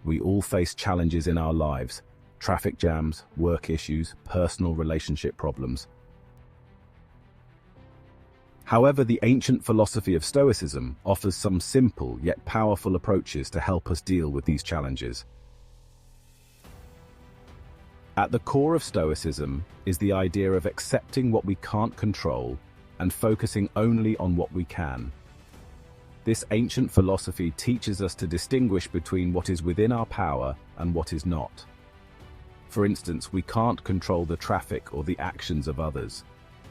We all face challenges in our lives: traffic jams, work issues, personal relationship problems. However, the ancient philosophy of Stoicism offers some simple yet powerful approaches to help us deal with these challenges. At the core of Stoicism is the idea of accepting what we can't control and focusing only on what we can. This ancient philosophy teaches us to distinguish between what is within our power and what is not. For instance, we can't control the traffic or the actions of others,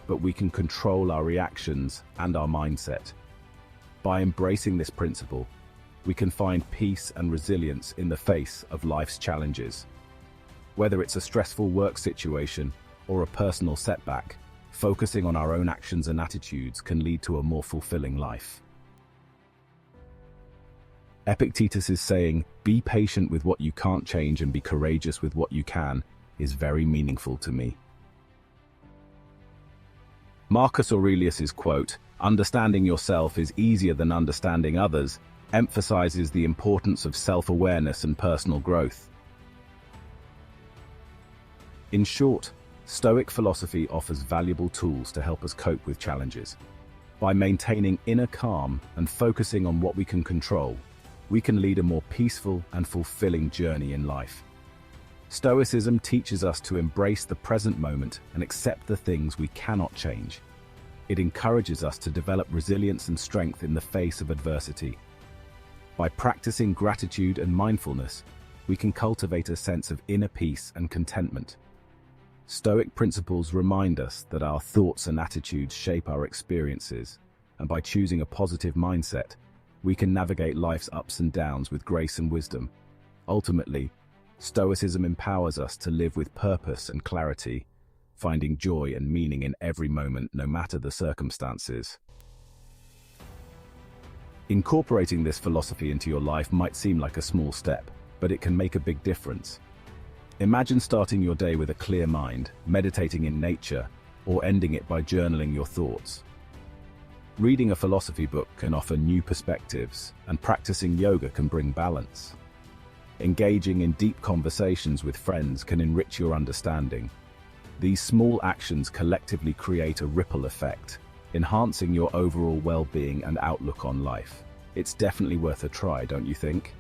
but we can control our reactions and our mindset. By embracing this principle, we can find peace and resilience in the face of life's challenges. Whether it's a stressful work situation or a personal setback, focusing on our own actions and attitudes can lead to a more fulfilling life. Epictetus is saying, "Be patient with what you can't change and be courageous with what you can," is very meaningful to me. Marcus Aurelius's quote, "Understanding yourself is easier than understanding others," emphasizes the importance of self-awareness and personal growth. In short, Stoic philosophy offers valuable tools to help us cope with challenges. By maintaining inner calm and focusing on what we can control, we can lead a more peaceful and fulfilling journey in life. Stoicism teaches us to embrace the present moment and accept the things we cannot change. It encourages us to develop resilience and strength in the face of adversity. By practicing gratitude and mindfulness, we can cultivate a sense of inner peace and contentment. Stoic principles remind us that our thoughts and attitudes shape our experiences, and by choosing a positive mindset, we can navigate life's ups and downs with grace and wisdom. Ultimately, Stoicism empowers us to live with purpose and clarity, finding joy and meaning in every moment, no matter the circumstances. Incorporating this philosophy into your life might seem like a small step, but it can make a big difference. Imagine starting your day with a clear mind, meditating in nature, or ending it by journaling your thoughts. Reading a philosophy book can offer new perspectives, and practicing yoga can bring balance. Engaging in deep conversations with friends can enrich your understanding. These small actions collectively create a ripple effect, enhancing your overall well-being and outlook on life. It's definitely worth a try, don't you think?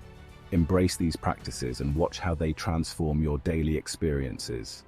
Embrace these practices and watch how they transform your daily experiences.